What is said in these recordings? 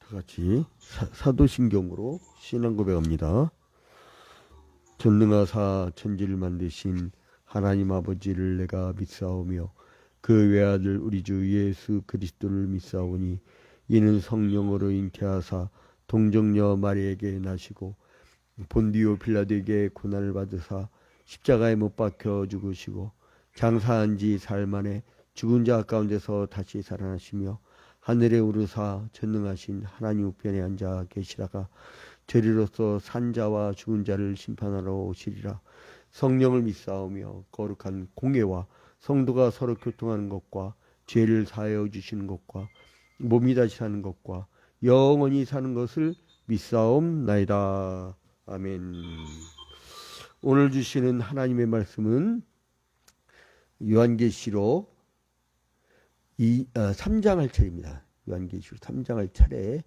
같이 사도신경으로 신앙 고백합니다. 전능하사 천지를 만드신 하나님 아버지를 내가 믿사오며 그 외아들 우리 주 예수 그리스도를 믿사오니 이는 성령으로 잉태하사 동정녀 마리에게 나시고 본디오 빌라도에게 고난을 받으사 십자가에 못 박혀 죽으시고 장사한 지 사흘 만에 죽은 자 가운데서 다시 살아나시며 하늘에 오르사 전능하신 하나님 우편에 앉아 계시다가 저리로서 산자와 죽은 자를 심판하러 오시리라. 성령을 믿사오며 거룩한 공예와 성도가 서로 교통하는 것과 죄를 사하여 주시는 것과 몸이 다시 사는 것과 영원히 사는 것을 믿사옵나이다. 아멘. 오늘 주시는 하나님의 말씀은 요한계시록 3장 할 차례입니다. 요한계시록 3장 할 차례.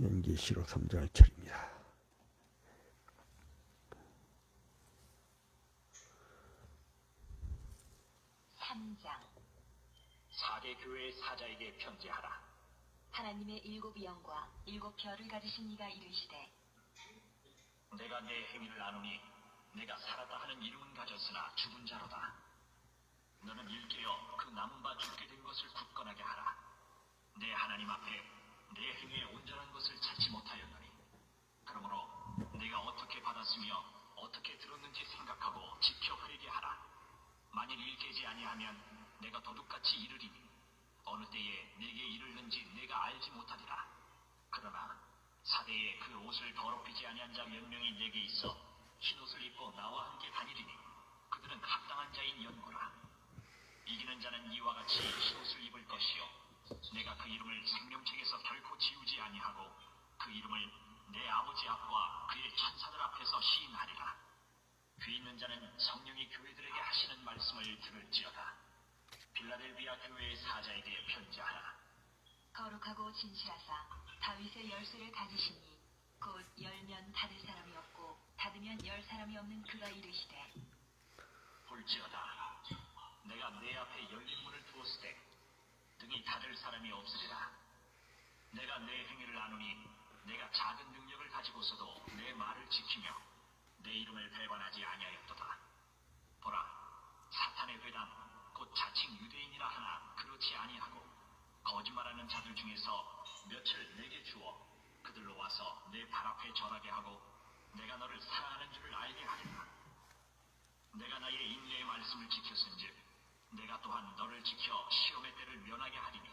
요한계시록 3장 할 차례입니다. 3장. 4대 교회의 사자에게 편지하라. 하나님의 7 영과 7 별을 가지신 이가 이르시되 내가 내 행위를 아노니 내가 살았다 하는 이름은 가졌으나 죽은 자로다. 너는 일깨어 그 남은 바 죽게 된 것을 굳건하게 하라. 내 하나님 앞에 내 행위에 온전한 것을 찾지 못하였노니 그러므로 내가 어떻게 받았으며 어떻게 들었는지 생각하고 지켜 회개하라. 만일 일깨지 아니하면 내가 도둑같이 이르리니 어느 때에 내게 이르는지 내가 알지 못하리라. 그러나 사대에 그 옷을 더럽히지 아니한 자 몇 명이 내게 있어 흰 옷을 입고 나와 함께 다니리니 그들은 합당한 자인 연고라. 이기는 자는 이와 같이 흰 옷을 입을 것이요 내가 그 이름을 생명책에서 결코 지우지 아니하고 그 이름을 내 아버지 앞과 그의 천사들 앞에서 시인하리라. 귀 있는 자는 성령이 교회들에게 하시는 말씀을 들을지어다. 빌라델비아 교회의 사자에게 편지하라. 거룩하고 진실하사 다윗의 열쇠를 가지시니 곧 열면 닫을 사람이 없고 닫으면 열 사람이 없는 그가 이르시되 볼지어다. 내가 내 앞에 열린 문을 두었을 때 등이 닫을 사람이 없으리라. 내가 내 행위를 아노니 내가 작은 능력을 가지고서도 내 말을 지키며 내 이름을 배반하지 아니하였도다. 보라, 사탄의 회당 곧 자칭 유대인이라 하나 그렇지 아니하고 거짓말하는 자들 중에서 몇을 내게 주어 그들로 와서 내 발 앞에 절하게 하고 내가 너를 사랑하는 줄을 알게 하리라. 내가 나의 인내의 말씀을 지켰은즉 내가 또한 너를 지켜 시험의 때를 면하게 하리니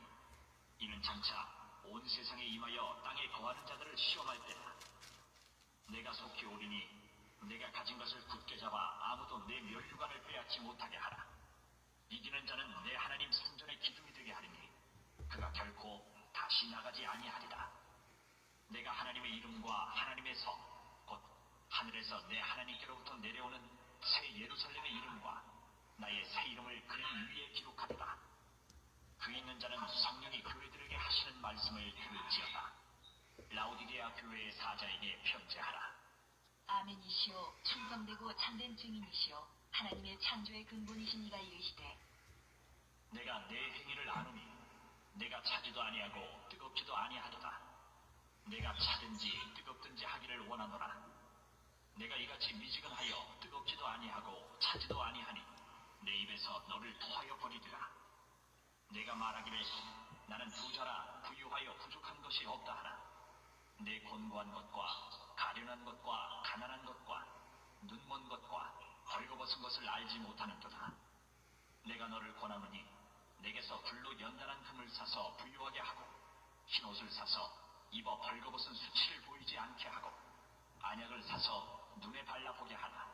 이는 장차 온 세상에 임하여 땅에 거하는 자들을 시험할 때다. 내가 속히 오리니 내가 가진 것을 굳게 잡아 아무도 내 면류관을 빼앗지 못하게 하라. 이기는 자는 내 하나님 성전의 기둥이 되게 하리니 그가 결코 다시 나가지 아니하리라. 내가 하나님의 이름과 하나님의 성 곧 하늘에서 내 하나님께로부터 내려오는 새 예루살렘의 이름과 나의 새 이름을 그의 위에 기록하리라. 그 있는 자는 성령이 교회들에게 하시는 말씀을 들을지어다. 라오디게아 교회의 사자에게 편지하라. 아멘이시오 충성되고 참된 증인이시오 하나님의 창조의 근본이신 이가 이르시되 내가 내 행위를 아노니 내가 차지도 아니하고 뜨겁지도 아니하도다. 내가 차든지 뜨겁든지 하기를 원하노라. 내가 이같이 미지근하여 뜨겁지도 아니하고 차지도 아니하니 내 입에서 너를 토하여 버리리라. 내가 말하기를 나는 부자라 부유하여 부족한 것이 없다 하나 내 곤고한 것과 가련한 것과 가난한 것과 눈먼 것과 벌거벗은 것을 알지 못하는도다. 내가 너를 권하노니 내게서 불로 연단한 금을 사서 부유하게 하고 흰옷을 사서 입어 벌거벗은 수치를 보이지 않게 하고 안약을 사서 눈에 발라보게 하라.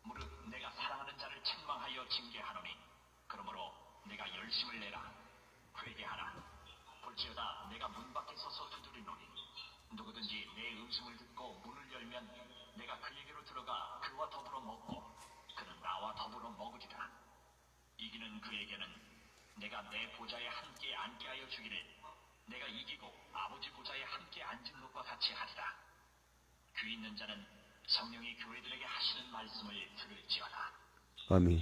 무릇 내가 사랑하는 자를 책망하여 징계하노니 그러므로 내가 열심을 내라. 회개하라. 볼지어다 내가 문 밖에 서서 두드리노니 누구든지 내 음성을 듣고 문을 열면 내가 그에게로 들어가 그와 더불어 먹고 그는 나와 더불어 먹으리라. 이기는 그에게는 내가 내 보좌에 함께 앉게 하여 주기를 내가 이기고 아버지 보좌에 함께 앉은 것과 같이 하리라. 귀 있는 자는 성령이 교회들에게 하시는 말씀을 들을지어다. 아멘.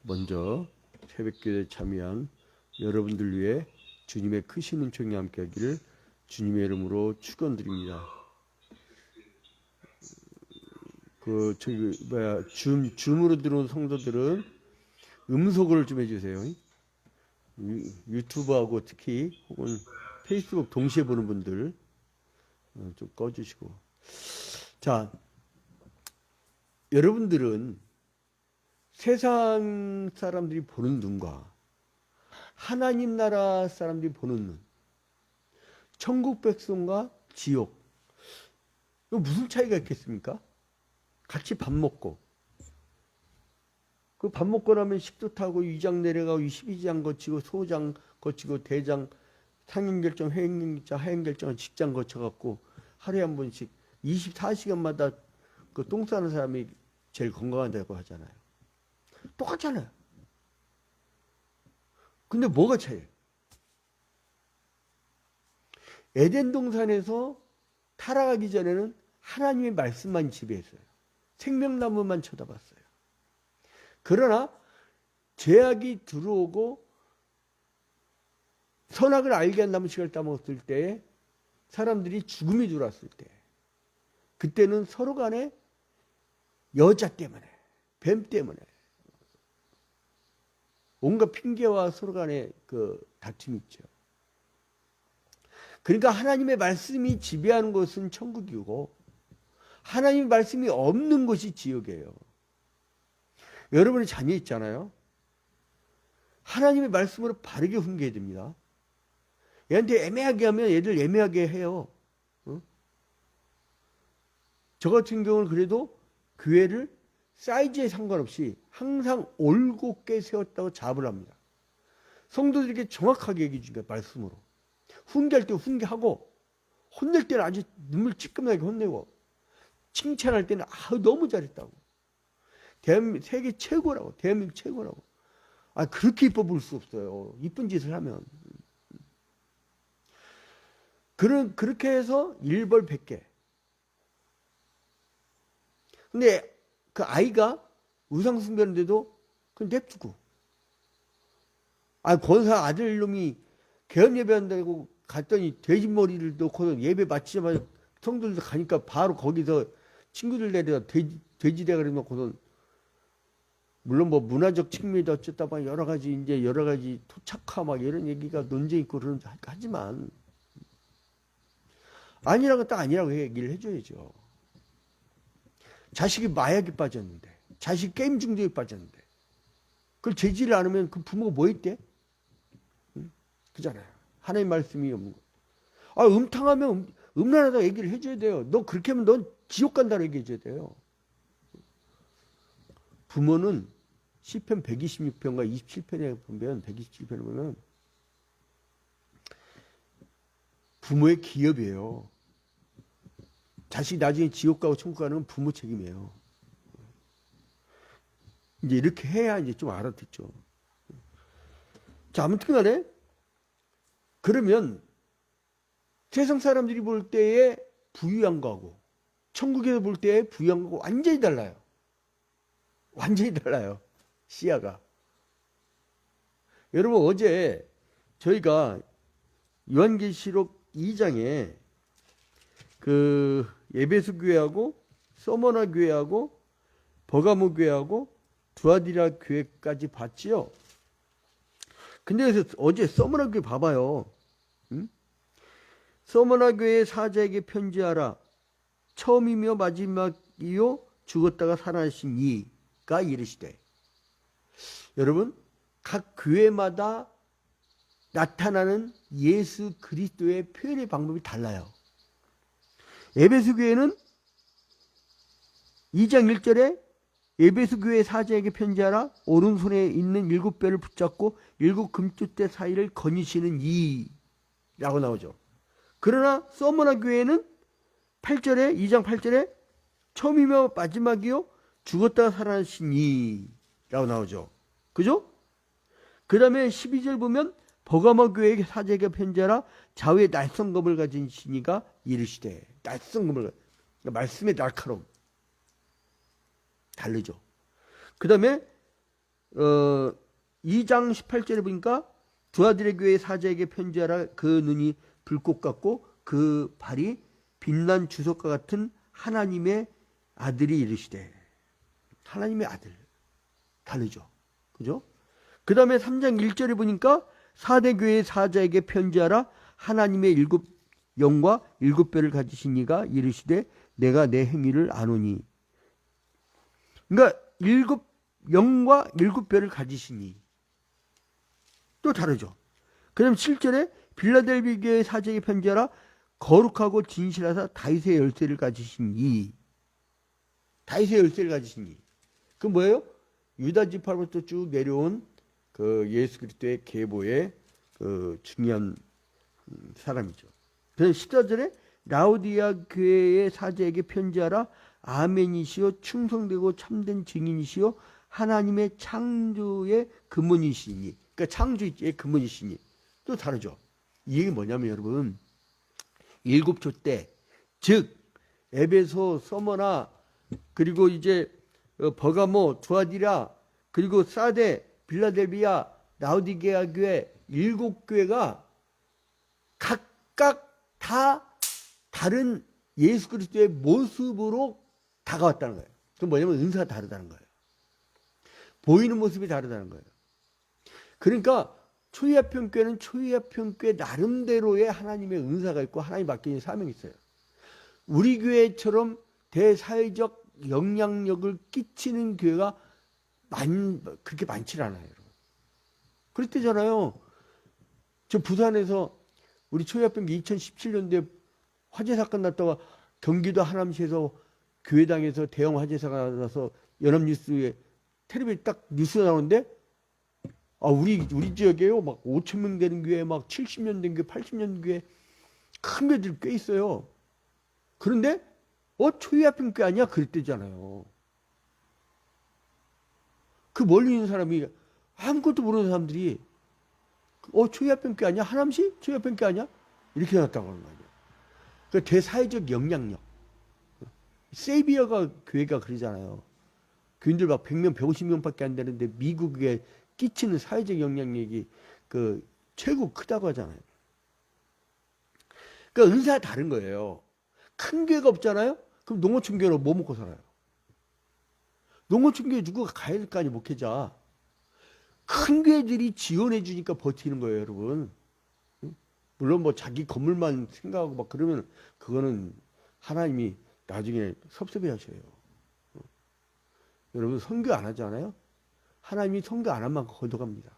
먼저 새벽기도에 참여한 여러분들 위해 주님의 크신 은총이 함께하기를 주님의 이름으로 축원드립니다. 줌으로 들어온 성도들은 음소거를 좀 해주세요. 유튜브하고 특히 혹은 페이스북 동시에 보는 분들 좀 꺼주시고. 자, 여러분들은 세상 사람들이 보는 눈과 하나님 나라 사람들이 보는 눈, 천국 백성과 지옥, 이거 무슨 차이가 있겠습니까? 같이 밥 먹고, 그 밥 먹고 나면 식도 타고 위장 내려가고 12장 거치고 소장 거치고 대장, 상행결정, 회행결정, 하행결정, 직장 거쳐갖고 하루에 한 번씩 24시간마다 그 똥 싸는 사람이 제일 건강하다고 하잖아요. 똑같잖아요. 근데 뭐가 차이예요? 에덴 동산에서 타락하기 전에는 하나님의 말씀만 지배했어요. 생명나무만 쳐다봤어요. 그러나 죄악이 들어오고 선악을 알게 한 나무 씨를 따먹었을 때에 사람들이 죽음이 들어왔을 때, 그때는 서로 간에 여자 때문에, 뱀 때문에 온갖 핑계와 서로 간에 그 다툼이 있죠. 그러니까 하나님의 말씀이 지배하는 것은 천국이고 하나님의 말씀이 없는 것이 지옥이에요. 여러분의 자녀 있잖아요. 하나님의 말씀으로 바르게 훈계해야 됩니다. 얘한테 애매하게 하면 애들 애매하게 해요. 저 같은 경우는 그래도 교회를 사이즈에 상관없이 항상 올곧게 세웠다고 자부를 합니다. 성도들에게 정확하게 얘기해 주니까 말씀으로. 훈계할 때 훈계하고, 혼낼 때는 아주 눈물 찌끔하게 혼내고, 칭찬할 때는 너무 잘했다고. 세계 최고라고, 대한민국 최고라고. 그렇게 이뻐 보일 수 없어요. 이쁜 짓을 하면. 그렇게 해서 일벌 100개. 근데 그 아이가 우상숭배하는데도 그냥 냅두고. 권사 아들놈이 개헌 예배한다고 갔더니 돼지머리를 넣고서 예배 마치자마자 성도들 가니까 바로 거기서 친구들 내려 돼지 대가리 놓고서, 물론 뭐 문화적 측면이 어쨌다 봐 여러 가지 토착화 막 이런 얘기가 논쟁 있고 그런 하지만 아니라고 딱 아니라고 얘기를 해줘야죠. 자식이 마약에 빠졌는데, 자식이 게임 중독에 빠졌는데, 그걸 제지를 안 하면 그 부모가 뭐 했대? 그잖아요. 하나님 말씀이 없는 거. 음탕하면 음란하다고 얘기를 해줘야 돼요. 너 그렇게 하면 넌 지옥 간다고 얘기해줘야 돼요. 부모는 시편 126편과 27편에 보면, 127편에 보면 부모의 기업이에요. 자식이 나중에 지옥 가고 천국 가는 건 부모 책임이에요. 이제 이렇게 해야 이제 좀 알아듣죠. 자, 아무튼 간에, 그러면 세상 사람들이 볼 때의 부유한 거하고 천국에서 볼 때의 부유한 거하고 완전히 달라요. 완전히 달라요. 시야가. 여러분, 어제 저희가 요한계시록 2장에 그 에베소 교회하고 서머나 교회하고 버가모 교회하고 두아디라 교회까지 봤지요. 근데 그래서 어제 서머나 교회 봐봐요. 서머나 교회 사자에게 편지하라. 처음이며 마지막이요 죽었다가 살아나신 이가 이르시되. 여러분, 각 교회마다 나타나는 예수 그리스도의 표현의 방법이 달라요. 에베소 교회는 2장 1절에 에베소 교회 사자에게 편지하라. 오른손에 있는 7뼈를 붙잡고 7 금주대 사이를 거니시는 이라고 나오죠. 그러나 서머나 교회는 8절에 2장 8절에 처음이며 마지막이요 죽었다가 살아나신 이라고 나오죠. 그죠? 그 다음에 12절 보면 버가모 교회의 사제에게 편지하라. 좌우에 날성검을 가진 신이가 이르시되. 날성검을, 그러니까 말씀의 날카로움 다르죠. 그 다음에 2장 18절에 보니까 두아들의 교회 사제에게 편지하라. 그 눈이 불꽃 같고 그 발이 빛난 주석과 같은 하나님의 아들이 이르시되. 하나님의 아들. 다르죠. 그죠? 그 다음에 3장 1절에 보니까 사대 교회 사자에게 편지하라. 하나님의 7 영과 7뼈를 가지신 이가 이르시되 내가 내 행위를 아노니. 그러니까 7 영과 7뼈를 가지신 이. 또 다르죠. 그 다음 7절에 빌라델비 교회 사제에게 편지하라. 거룩하고 진실하사 다윗의 열쇠를 가지신 이. 다윗의 열쇠를 가지신 이. 그 뭐예요? 유다 지파로부터 쭉 내려온 그 예수 그리스도의 계보의 그 중요한 사람이죠. 그래서 14절에 라우디아 교회의 사제에게 편지하라. 아멘이시요 충성되고 참된 증인이시요 하나님의 창조의 근본이시니. 그러니까 창조의 근본이시니. 또 다르죠. 이 얘기 뭐냐면 여러분, 7조 때, 즉 에베소, 서머나, 그리고 이제 버가모, 두아디라, 그리고 사데, 빌라델비아, 라우디게아 교회 7교회가 각각 다 다른 예수 그리스도의 모습으로 다가왔다는 거예요. 그건 뭐냐면 은사가 다르다는 거예요. 보이는 모습이 다르다는 거예요. 그러니까 초이아평교회는 초이아평교회 나름대로의 하나님의 은사가 있고 하나님 맡기는 사명이 있어요. 우리 교회처럼 대사회적 영향력을 끼치는 교회가 그렇게 많지 않아요. 그랬대잖아요. 저 부산에서 우리 초이아평교 2017년도에 화재 사건 났다가 경기도 하남시에서 교회당에서 대형 화재 사고가 나서 연합뉴스에 텔레비전 딱 뉴스 나오는데 우리 지역에요 막 5천 명 되는 교회, 막 70년 된 교회, 80년 교회 큰 교회들 꽤 있어요. 그런데 초이아평교 아니야? 그랬대잖아요. 그 멀리 있는 사람이 아무것도 모르는 사람들이 초이아평교 아니야? 하남시? 초이아평교 아니야? 이렇게 나왔다고 하는 거 아니에요. 그 대사회적 영향력. 세이비어가 교회가 그러잖아요. 교인들 막 100명, 150명밖에 안 되는데 미국에 끼치는 사회적 영향력이 그 최고 크다고 하잖아요. 그러니까 은사가 다른 거예요. 큰 교회가 없잖아요. 그럼 농어촌 교회로 뭐 먹고 살아요? 농어촌 교회 누구가 가야 될 거 아니에요, 목회자. 큰 교회들이 지원해 주니까 버티는 거예요, 여러분. 물론 뭐 자기 건물만 생각하고 막 그러면 그거는 하나님이 나중에 섭섭해 하셔요. 여러분 선교 안 하잖아요. 하나님이 선교 안 한 만큼 걷어갑니다.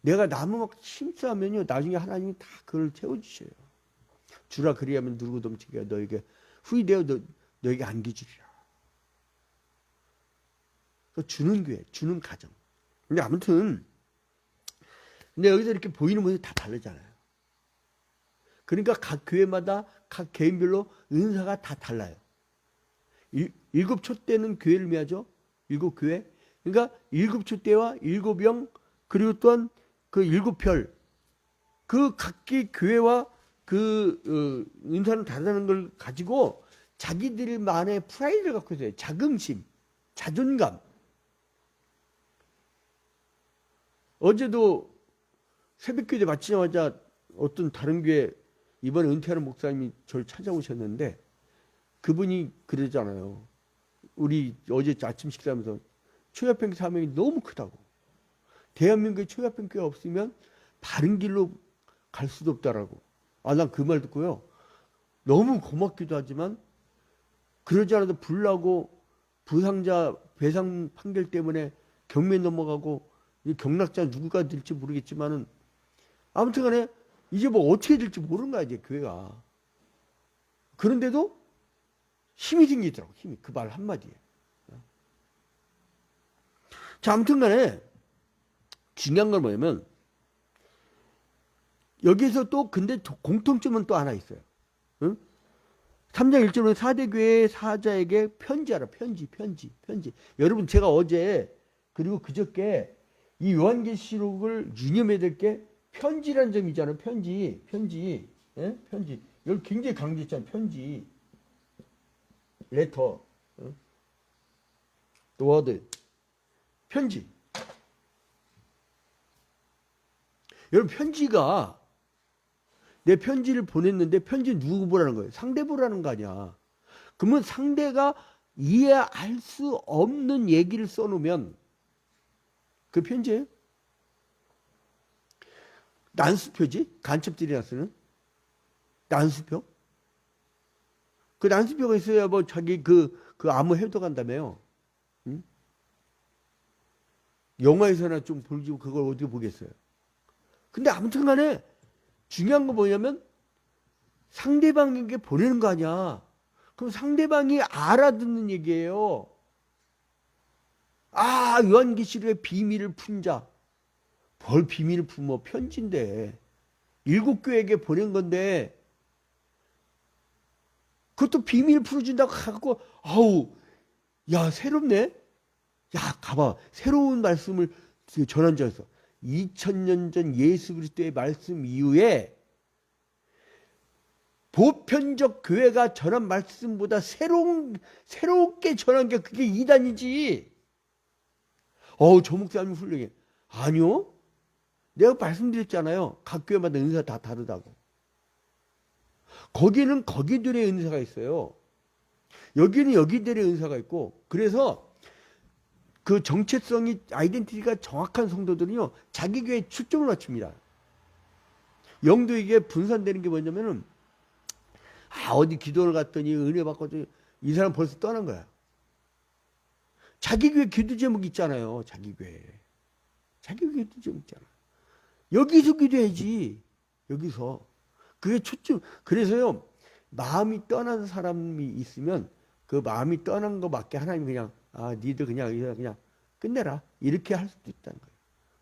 내가 나무 막 심수하면요, 나중에 하나님이 다 그걸 채워주셔요. 주라 그리하면 누르고 넘치게 너에게 후이되어 너에게 안겨주리라. 주는 교회, 주는 가정. 근데 아무튼 근데 여기서 이렇게 보이는 모습이 다 다르잖아요. 그러니까 각 교회마다 각 개인별로 은사가 다 달라요. 7초 때는 교회를 의미하죠. 7교회. 그러니까 7초 때와 7영 그리고 또한 그 7별 그 각기 교회와 그 은사는 다르다는 걸 가지고 자기들만의 프라이드를 갖고 있어요. 자긍심, 자존감. 어제도 새벽기도 마치자마자 어떤 다른 교회 이번에 은퇴하는 목사님이 저를 찾아오셨는데 그분이 그러잖아요. 우리 어제 아침 식사하면서 초이아평교 사명이 너무 크다고. 대한민국에 초이아평교가 없으면 바른 길로 갈 수도 없다라고. 난 그 말 듣고요. 너무 고맙기도 하지만 그러지 않아도 불나고 부상자 배상 판결 때문에 경매 넘어가고 경락자 누구가 될지 모르겠지만은 아무튼 간에 이제 뭐 어떻게 될지 모르는 거야, 이제 교회가. 그런데도 힘이 생기더라고, 힘이. 그 말 한마디에. 자, 아무튼 간에 중요한 건 뭐냐면 여기서 또 근데 공통점은 또 하나 있어요. 응? 3장 1절은 사대교회 사자에게 편지하라. 편지. 여러분 제가 어제 그리고 그저께 이 요한계시록을 유념해야 될 게 편지라는 점이잖아요. 편지. 예? 편지. 여기 굉장히 강조했잖아요. 편지. 레터. 워드. 편지. 여러분, 편지가 내 편지를 보냈는데 편지 누구 보라는 거예요? 상대 보라는 거 아니야. 그러면 상대가 이해할 수 없는 얘기를 써놓으면 그 편지예요? 난수표지? 간첩들이나 쓰는 난수표? 그 난수표가 있어야 뭐 자기 그 암호 해독한다며요. 응? 영화에서나 좀 보지 그걸 어떻게 보겠어요? 근데 아무튼 간에 중요한 건 뭐냐면 상대방에게 보내는 거 아니야. 그럼 상대방이 알아듣는 얘기예요. 아, 요한계시록의 비밀을 품자. 뭘 비밀을 품어? 편지인데. 7교회에게 보낸 건데 그것도 비밀 풀어준다고 갖고 아우 야 새롭네. 야 가봐 새로운 말씀을 전한 자였어. 2000년 전 예수 그리스도의 말씀 이후에 보편적 교회가 전한 말씀보다 새롭게 전한 게 그게 이단이지. 저 목사님 훌륭해. 아니요. 내가 말씀드렸잖아요. 각 교회마다 은사 다 다르다고. 거기는 거기들의 은사가 있어요. 여기는 여기들의 은사가 있고. 그래서 그 정체성이 아이덴티티가 정확한 성도들은요. 자기 교회에 초점을 맞춥니다. 영도에게 분산되는 게 뭐냐면은 어디 기도를 갔더니 은혜 받고 이 사람 벌써 떠난 거야. 자기 교회 기도 제목 있잖아요. 자기 교회 기도 제목 있잖아. 여기서 기도해야지. 여기서. 그게 초점. 그래서요. 마음이 떠난 사람이 있으면 그 마음이 떠난 거 맞게 하나님 그냥 니들 그냥 끝내라. 이렇게 할 수도 있다는 거예요.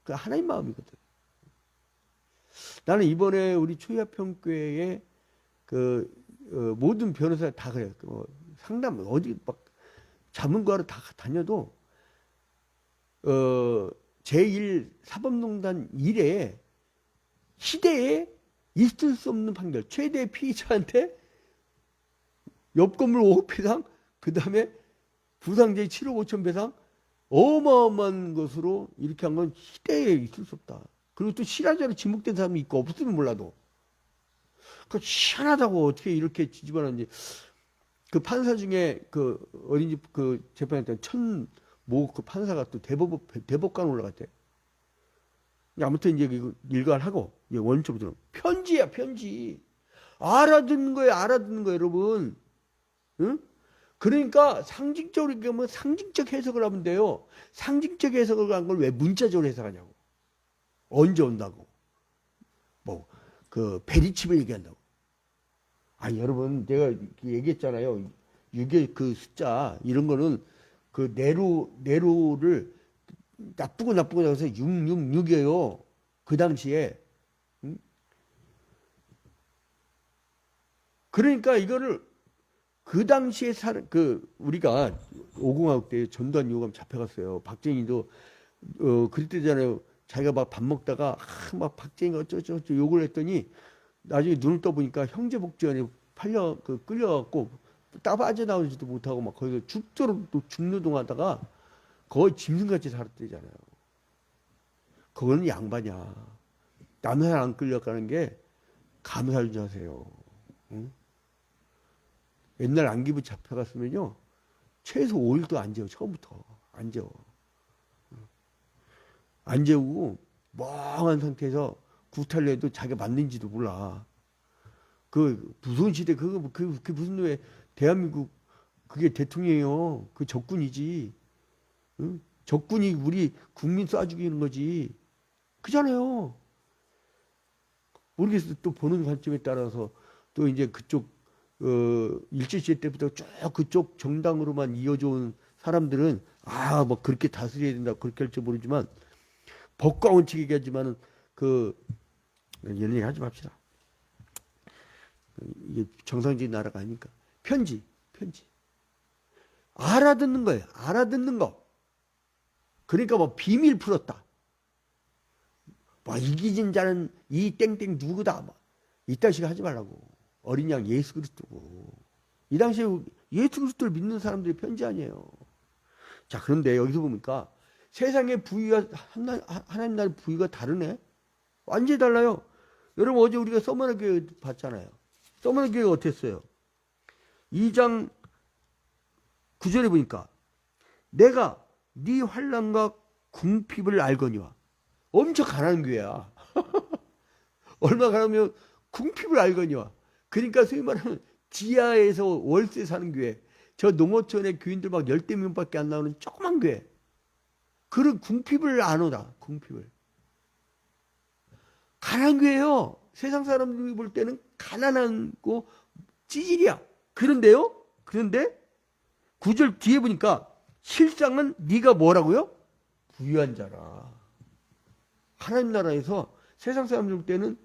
그 하나님 마음이거든. 나는 이번에 우리 초야평교회에 모든 변호사 다 그래요. 상담 어디 막 자문과로 다 다녀도 제1 사법농단 이래에 시대에 있을 수 없는 판결. 최대 피의자한테 옆 건물 5억 배상, 그 다음에 부상자의 7억 5천 배상, 어마어마한 것으로 이렇게 한 건 시대에 있을 수 없다. 그리고 또 실화자로 지목된 사람이 있고 없으면 몰라도. 그 희한하다고 어떻게 이렇게 뒤집어놨는지. 그 판사 중에 그 어린이 그 재판했던 그 판사가 또 대법관 올라갔대. 아무튼 이제 일관하고 원점으로 편지야 편지. 알아듣는 거예요 여러분. 응? 그러니까 상징적으로 얘기하면 상징적 해석을 하면 돼요. 상징적 해석을 한 걸 왜 문자적으로 해석하냐고. 언제 온다고. 베리칩을 얘기한다고. 여러분 내가 얘기했잖아요. 6의 그 숫자 이런 거는 그 네로를 나쁘고 나서 666이에요. 그 당시에. 응? 그러니까 이거를 그 당시에 우리가 5공화국 때 전두환 요감 잡혀갔어요. 박정희도 그랬대잖아요. 자기가 막 밥 먹다가 막 박정희가 어쩌고 욕을 했더니 나중에 눈을 떠보니까 형제복지원에 끌려갖고 따바져 나오지도 못하고 막 거기서 죽도록 죽노동하다가 거의 짐승같이 살았대잖아요. 그거는 양반이야. 남산 안 끌려가는 게 감사를 좀 하세요. 응? 옛날 안기부 잡혀갔으면요. 최소 5일도 안 재워. 처음부터 안 재워. 안 재우고 멍한 상태에서 구타를 해도 자기가 맞는지도 몰라. 그 무서운 시대 그게 무슨 왜 대한민국 그게 대통령이에요. 그 적군이지. 응? 적군이 우리 국민 쏴 죽이는 거지. 그잖아요. 모르겠어. 또 보는 관점에 따라서 또 이제 그쪽 일제시대 때부터 쭉 그쪽 정당으로만 이어져 온 사람들은 뭐 그렇게 다스려야 된다 그렇게 할지 모르지만 법과 원칙 얘기하지만은 이런 얘기 하지 맙시다. 이게 정상적인 나라가 아니니까. 편지. 알아듣는 거예요. 알아듣는 거. 그러니까 비밀 풀었다. 뭐 이기진 자는 이 땡땡 누구다. 뭐. 이딴 식으로 하지 말라고. 어린 양 예수 그리스도고. 이 당시에 예수 그리스도를 믿는 사람들이 편지 아니에요. 자, 그런데 여기서 보니까 세상의 부위가 하나님 나라의 부위가 다르네. 완전히 달라요. 여러분 어제 우리가 서머너 교회 봤잖아요. 서머너 교회가 어땠어요? 2장 9절에 보니까 내가 네 환난과 궁핍을 알거니와. 엄청 가난한 교회야. 얼마 가나면 궁핍을 알거니와. 그러니까 소위 말하면 지하에서 월세 사는 교회. 저 농어촌의 교인들 막 10대 명밖에 안 나오는 조그만 교회. 그런 궁핍을 아노라. 궁핍을. 가난한 교회요. 세상 사람들이 볼 때는 가난하고 찌질이야. 그런데 9절 뒤에 보니까 실상은 네가 뭐라고요? 부유한 자라. 하나님 나라에서 세상 사람들 볼 때는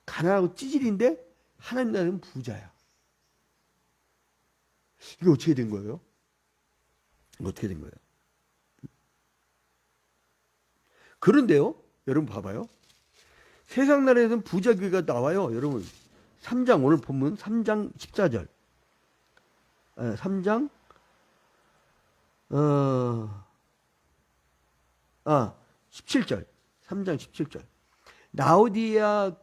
가난하고 찌질인데 하나님 나라는 부자야. 이게 어떻게 된 거예요? 어떻게 된 거예요? 그런데요, 여러분 봐봐요. 세상 나라에서는 부자 교회가 나와요. 여러분 3장 오늘 본문 3장 14절 3장 17절 3장 17절 라오디게아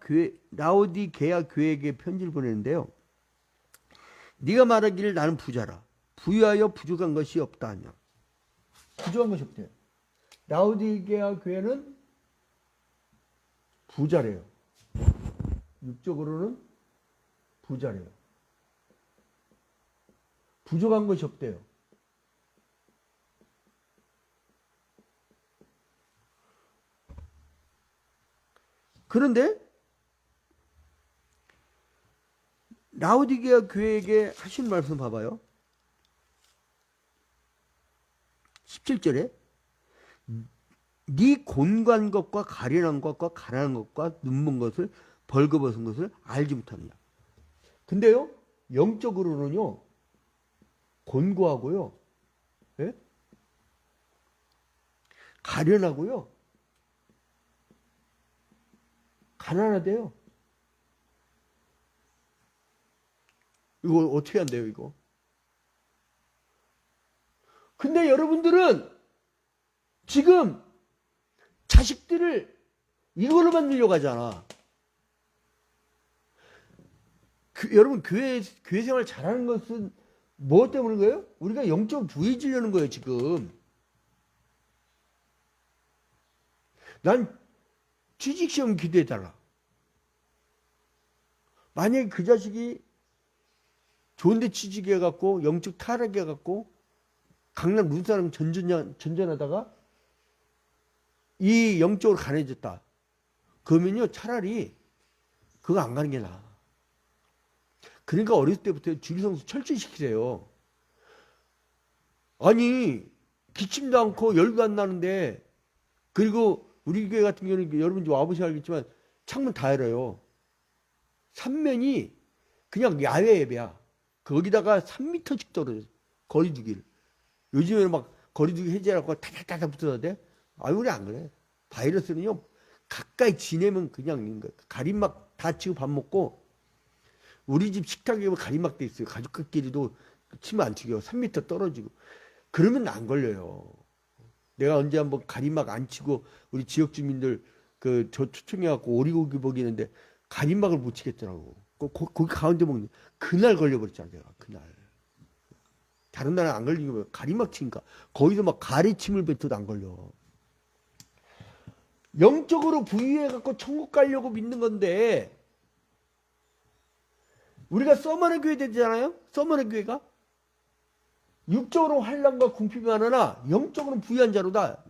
교회에게 편지를 보내는데요. 네가 말하기를 나는 부자라. 부유하여 부족한 것이 없다 하냐. 부족한 것이 없대요. 라오디게아 교회는 부자래요. 육적으로는 부자래요. 부족한 것이 없대요. 그런데 라오디게아 교회에게 하신 말씀 봐봐요. 17절에 네 곤고한 것과 가련한 것과 가난한 것과 눈먼 것을 벌거벗은 것을 알지 못하느냐. 근데요, 영적으로는요, 곤고하고요, 예? 가련하고요, 가난하대요. 이거 어떻게 한대요, 이거? 근데 여러분들은 지금 자식들을 이걸로 만들려고 하잖아. 여러분 교회 생활 잘하는 것은 뭐 때문인 거예요? 우리가 영적 부해지려는 거예요, 지금. 난 취직시험 기도해달라. 만약에 그 자식이 좋은데 취직해갖고 영적 타락해갖고 강남 룬사람 전전하다가 이 영적으로 가난해졌다. 그러면요, 차라리 그거 안 가는 게 나아. 그러니까 어렸을 때부터 주일성수 철저히 시키세요. 아니, 기침도 않고 열도 안 나는데, 그리고 우리 교회 같은 경우는 여러분들 와보셔야 알겠지만 창문 다 열어요. 3면이 그냥 야외 예배야. 거기다가 3m씩 떨어져. 거리두기를. 요즘에는 막 거리두기 해제하고 타타타타 붙어야 돼. 아유, 우리 안 그래. 바이러스는요, 가까이 지내면 그냥 있는 거야. 가림막 다 치고 밥 먹고, 우리 집 식탁에 보면 가림막 돼 있어요. 가족끼리도 치면 안 튀겨. 3m 떨어지고. 그러면 안 걸려요. 내가 언제 한번 가림막 안 치고, 우리 지역 주민들, 저 초청해갖고 오리고기 먹이는데, 가림막을 못 치겠더라고. 거기 가운데 먹는, 그날 걸려버렸잖아, 내가. 그날. 다른 날은 안 걸리고, 가림막 치니까. 거기서 막 가래침을 뱉어도 안 걸려. 영적으로 부유해갖고 천국 가려고 믿는 건데, 우리가 서머너 교회 되잖아요? 서머너 교회가? 육적으로 환난과 궁핍이 많으나, 영적으로는 부유한 자로다.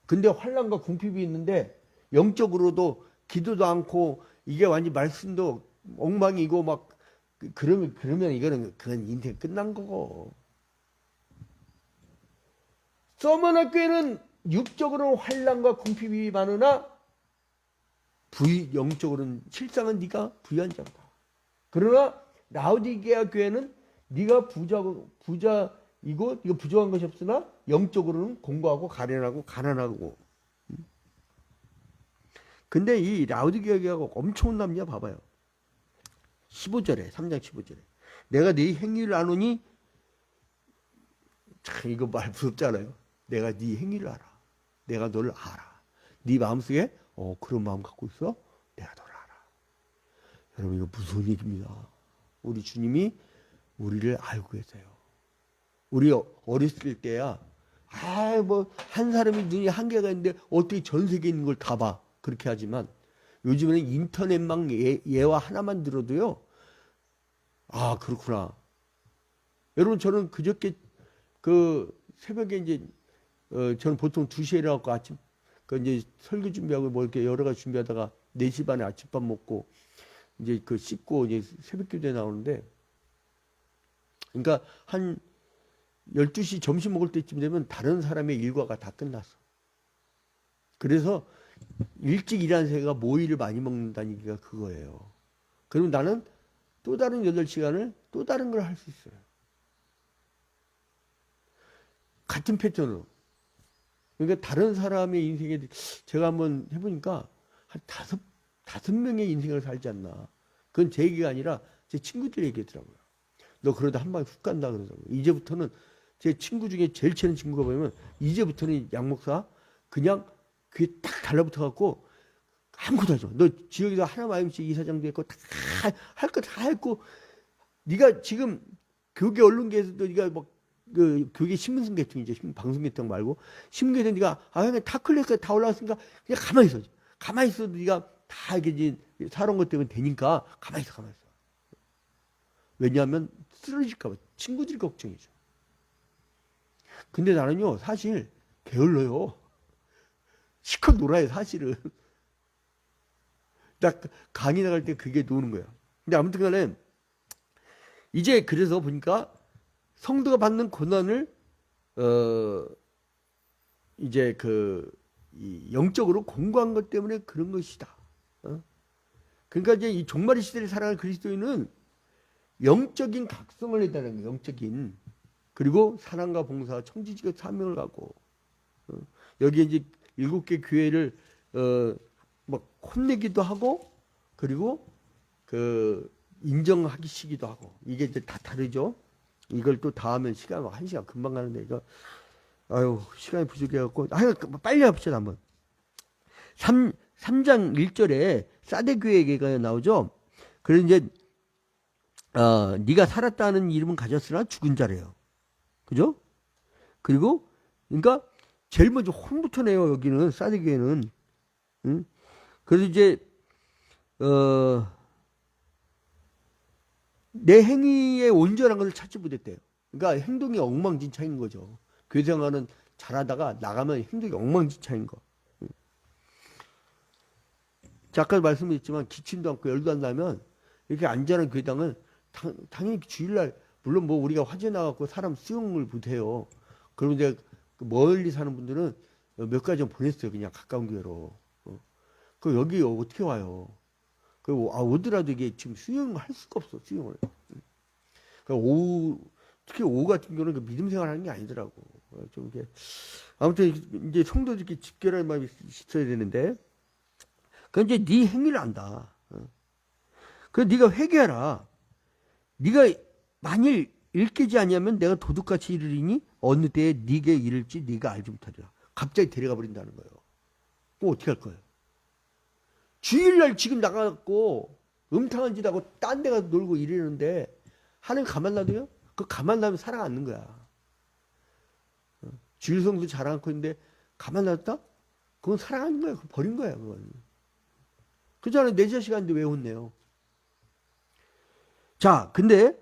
근데 환난과 궁핍이 있는데, 영적으로도 기도도 않고, 이게 완전 말씀도 엉망이고, 막, 그러면 이거는, 그건 인생 끝난 거고. 서머너 교회는 육적으로는 환난과 궁핍이 많으나 영적으로는 실상은 네가 부유한 자다. 그러나 라오디게아 교회는 네가 부자이고 네가 부족한 것이 없으나 영적으로는 공고하고 가련하고 가난하고. 근데 이 라우디게아 교회가 엄청 혼납니다. 봐봐요. 15절에 3장 15절에 내가 네 행위를 아노니 참 이거 말 무섭잖아요. 내가 네 행위를 알아. 내가 너를 알아. 네 마음속에 그런 마음 갖고 있어? 내가 너를 알아. 여러분 이거 무서운 얘기입니다. 우리 주님이 우리를 알고 계세요. 우리 어렸을 때야 뭐 한 사람이 눈이 한 개가 있는데 어떻게 전 세계에 있는 걸 다 봐. 그렇게 하지만 요즘에는 인터넷망 예화 하나만 들어도요. 아 그렇구나. 여러분 저는 그저께 그 새벽에 이제 저는 보통 2시에 일어나고 아침 그 이제 설교 준비하고 뭐 이렇게 여러 가지 준비하다가 4시 반에 아침밥 먹고 이제 그 씻고 이제 새벽 기도에 나오는데 그러니까 한 12시 점심 먹을 때쯤 되면 다른 사람의 일과가 다 끝났어. 그래서 일찍 일하는 새가 모이를 많이 먹는다는 얘기가 그거예요. 그러면 나는 또 다른 8시간을 또 다른 걸 할 수 있어요. 같은 패턴으로. 그러니까 다른 사람의 인생에 제가 한번 해보니까 한 다섯 명의 인생을 살지 않나. 그건 제 얘기가 아니라 제 친구들이 얘기하더라고요. 너 그러다 한 방에 훅 간다 그러더라고요. 이제부터는 제 친구 중에 제일 친한 친구가 보면 이제부터는 양 목사 그냥 귀에 딱 달라붙어갖고 아무것도 하지 마. 너 지역에서 하나 마음씩 이사장도 했고 다 할 거 다 했고 네가 지금 교계 언론계에서도 네가 그 교계 신문성 계통이죠. 방송 계통 말고 신문 계통 네가 그냥 다 클래스가 다 올라왔으니까 그냥 가만히 있어. 가만히 있어도 네가 다 이게 살아온 것 때문에 되니까 가만히 있어. 왜냐하면 쓰러질까 봐 친구들이 걱정이죠. 근데 나는요 사실 게을러요. 시컷 놀아요 사실은. 나 강의 나갈 때 그게 노는 거야. 근데 아무튼 간에 이제 그래서 보니까 성도가 받는 고난을 이제 이 영적으로 공부한 것 때문에 그런 것이다. 그러니까 이제 이 종말의 시대를 살아가는 그리스도인은 영적인 각성을 해달라는 거예요. 영적인. 그리고 사랑과 봉사와 청지기적 사명을 갖고 여기에 이제 7개 교회를 막 혼내기도 하고 그리고 인정하기 시기도 하고 이게 이제 다 다르죠. 이걸 또 다 하면 시간 1시간 금방 가는데 이거 시간이 부족해갖고 빨리 합시다 한번. 3장 1절에 사대교회 얘기가 나오죠. 그래서 이제 네가 살았다는 이름은 가졌으나 죽은 자래요. 그죠? 그리고 그러니까 제일 먼저 혼부터 내요. 여기는 사대교회는. 응? 그래서 이제 내 행위의 온전한 것을 찾지 못했대요. 그러니까 행동이 엉망진창인 거죠. 교회 생활은 잘하다가 나가면 행동이 엉망진창인 거. 아까 말씀드렸지만 기침도 않고 열도 안 나면 이렇게 안전한 교회당은 당연히 주일날 물론 뭐 우리가 화재 나갖고 사람 수용을 못해요. 그러면 이제 멀리 사는 분들은 몇 가지 좀 보냈어요. 그냥 가까운 교회로. 그 여기 어떻게 와요? 오더라도 이게 지금 수용을 할 수가 없어. 수용을. 그러니까 특히 오후 같은 경우는 믿음 생활하는 게 아니더라고. 좀 이게 아무튼 이제 성도들끼리 집결할 마음이 있어야 되는데. 그 이제 네 행위를 안다. 그래서 네가 회개하라. 네가 만일 일깨지 아니하면 내가 도둑같이 이르리니 어느 때에 네게 이를지 네가 알지 못하리라. 갑자기 데려가 버린다는 거예요. 그럼 어떻게 할 거예요? 주일날 지금 나가갖고 음탕한 짓 하고 딴 데 가서 놀고 이러는데 하나님 가만 놔둬요? 그 가만 놔두면 사랑 않는 거야. 주일성도 잘 않고 있는데 가만 놔뒀다? 그건 사랑하는 거야. 버린 거야. 그건. 그잖아요. 내 자식한테 왜 혼내요? 자, 근데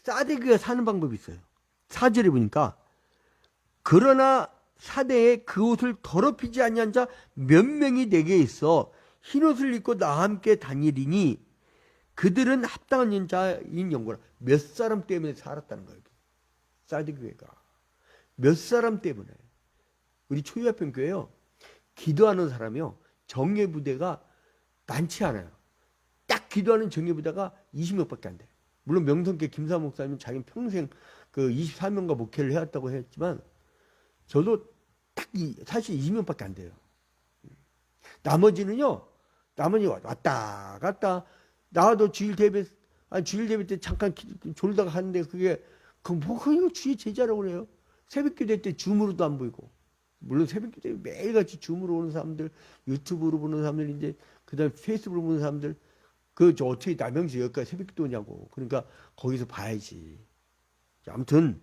사대교가 사는 방법이 있어요. 4절에 보니까 그러나 사대에 그 옷을 더럽히지 아니한 자 몇 명이 내게 있어 흰옷을 입고 나와 함께 다니리니 그들은 합당한 자인 영고라. 몇 사람 때문에 살았다는 거예요. 사대교회가 몇 사람 때문에. 우리 초유합평 교회요. 기도하는 사람이요. 정예부대가 많지 않아요. 딱 기도하는 정예부대가 20명밖에 안 돼. 물론 명성계 김사 목사님은 자기는 평생 그 24명과 목회를 해왔다고 했지만 저도 사실 20명밖에 안 돼요. 나머지는요, 나머지 왔다 갔다 나도 주일 예배 때 잠깐 졸다가 하는데 그게 그거 주의 제자라고 그래요. 새벽기도 때 줌으로도 안 보이고, 물론 새벽기도 때 매일같이 줌으로 오는 사람들, 유튜브로 보는 사람들, 이제 그다음 페이스북으로 보는 사람들, 저 어떻게 남양주 여기까지 새벽기도 오냐고. 그러니까 거기서 봐야지. 아무튼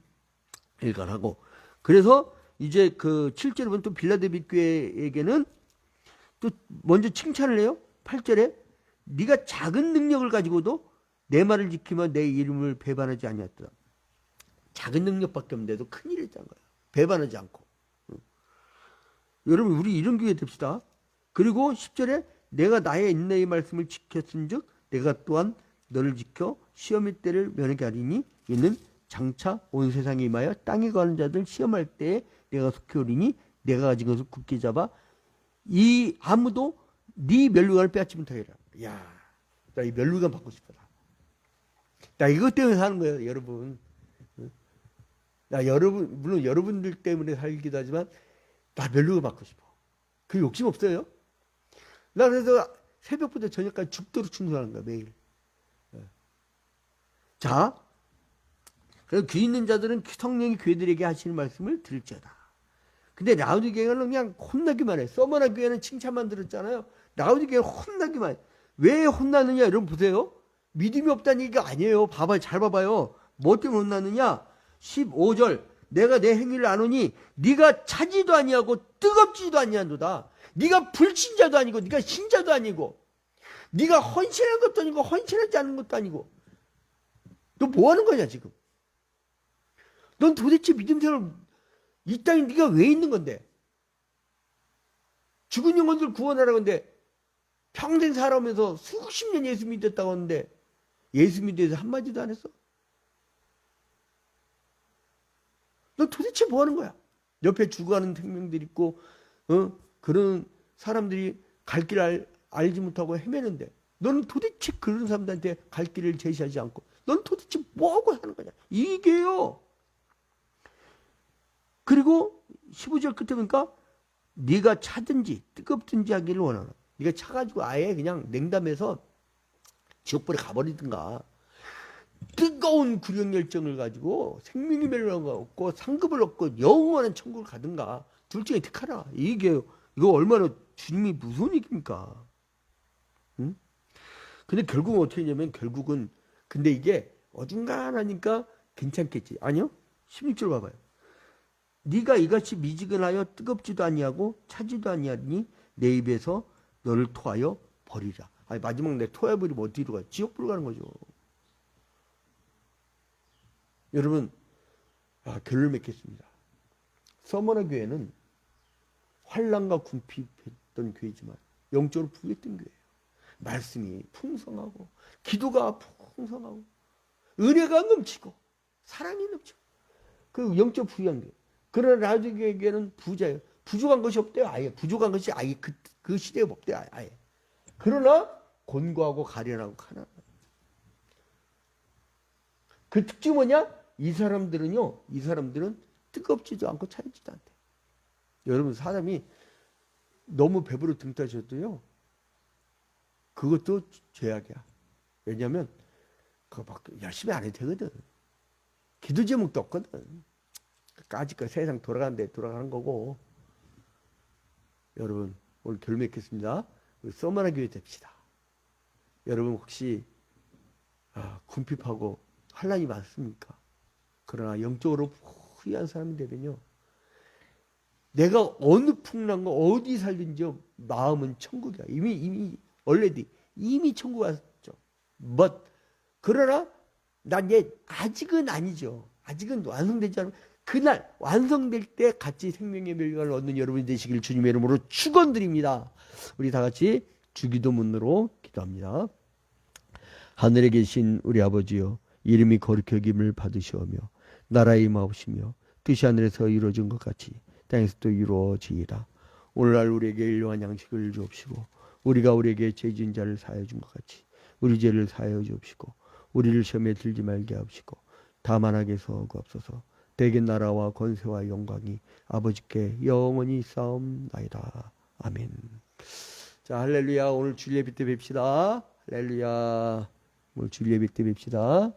일관하고. 그래서 이제 그 7절에 보면 또 빌라델비 교회에게는 또 먼저 칭찬을 해요. 8절에 네가 작은 능력을 가지고도 내 말을 지키며 내 이름을 배반하지 아니었다. 작은 능력밖에 없는데도 큰 일을 했다는 거예요. 배반하지 않고. 여러분 우리 이런 교회 됩시다. 그리고 10절에 내가 나의 인내의 말씀을 지켰은즉 내가 또한 너를 지켜 시험의 때를 면하게 하리니 이는 장차 온 세상에 임하여 땅에 거하는 자들 시험할 때에 내가 속히 오리니 내가 가진 것을 굳게 잡아 이 아무도 네 면류관을 빼앗지 못하게 하라. 야, 나 이 면류관 받고 싶다. 나 이것 때문에 사는 거예요, 여러분. 나 여러분, 물론 여러분들 때문에 살기도 하지만 나 면류관 받고 싶어. 그 욕심 없어요? 나 그래서 새벽부터 저녁까지 죽도록 충성하는 거야, 매일. 자, 그래서 귀 있는 자들은 성령이 교회들에게 하시는 말씀을 들을지어다. 근데 라우디게아는 그냥 혼나기만 해. 서머나 교회는 칭찬만 들었잖아요. 라우디게아는 혼나기만 해. 왜 혼나느냐? 여러분 보세요. 믿음이 없다는 얘기가 아니에요. 봐봐요. 잘 봐봐요. 뭐 때문에 혼나느냐? 15절. 내가 내 행위를 아노니 네가 차지도 아니하고 뜨겁지도 아니하노다. 네가 불신자도 아니고 네가 신자도 아니고 네가 헌신한 것도 아니고 헌신하지 않는 것도 아니고 너 뭐 하는 거냐 지금? 넌 도대체 믿음 생활 이 땅에 네가 왜 있는 건데? 죽은 영혼들 구원하라 건데 평생 살아오면서 수십 년 예수 믿었다고 하는데 예수 믿어서 한마디도 안 했어? 너 도대체 뭐 하는 거야? 옆에 죽어가는 생명들 있고 그런 사람들이 갈 길을 알지 못하고 헤매는데 너는 도대체 그런 사람들한테 갈 길을 제시하지 않고 넌 도대체 뭐하고 사는 거냐? 이게요. 그리고 15절 끝에 보니까 네가 차든지 뜨겁든지 하기를 원하나. 네가 차가지고 아예 그냥 냉담해서 지옥불에 가버리든가 뜨거운 구력 열정을 가지고 생명이 멸망을 얻고 상급을 얻고 영원한 천국을 가든가 둘 중에 택하라. 이게 이거 얼마나 주님이 무서운 얘기입니까? 응? 근데 결국은 어떻게 했냐면 결국은 근데 이게 어중간하니까 괜찮겠지. 아니요. 16절 봐봐요. 네가 이같이 미지근하여 뜨겁지도 아니하고 차지도 아니하니 내 입에서 너를 토하여 버리라. 아니 마지막 내 토해버리면 어디로 가? 지옥불로 가는 거죠. 여러분 결론을 맺겠습니다. 서머나 교회는 환난과 궁핍했던 교회지만 영적으로 부유했던 교회예요. 말씀이 풍성하고 기도가 풍성하고 은혜가 넘치고 사랑이 넘치고 그 영적 부유한 교회. 그러나 라우디게아는 부자예요. 부족한 것이 없대요. 아예 부족한 것이 아예 그 시대에 없대요. 아예. 그러나 곤고하고 가련하고 가난한. 그 특징이 뭐냐? 이 사람들은 뜨겁지도 않고 차지지도 않대. 여러분 사람이 너무 배부러 등 따셔도요. 그것도 죄악이야. 왜냐하면 그거 막 열심히 안 해도 되거든. 기도 제목도 없거든. 까짓거 세상 돌아가는데 돌아가는 거고. 여러분 오늘 결론 맺겠습니다. 서머나 교회 됩시다. 여러분 혹시 궁핍하고 환난이 많습니까? 그러나 영적으로 후회한 사람이 되면요. 내가 어느 풍랑과 어디 살든지 마음은 천국이야. 이미 already 이미 천국 왔죠. But 그러나 난 아직은 아니죠. 아직은 완성되지 않으면 그날 완성될 때 같이 생명의 멸류관을 얻는 여러분이 되시길 주님의 이름으로 축원드립니다. 우리 다 같이 주기도 문으로 기도합니다. 하늘에 계신 우리 아버지여 이름이 거룩히 여김을 받으시오며 나라의 임하옵시며 뜻이 하늘에서 이루어진 것 같이 땅에서도 이루어지이다. 오늘날 우리에게 일용할 양식을 주옵시고 우리가 우리에게 죄 지은 자를 사하여 준 것 같이 우리 죄를 사하여 주옵시고 우리를 시험에 들지 말게 하옵시고 다만 악에서 구하옵소서. 대개 나라와 권세와 영광이 아버지께 영원히 싸움나이다. 아멘. 자, 할렐루야. 오늘 주일 예배 때 뵙시다. 할렐루야. 오늘 주일 예배 때 뵙시다.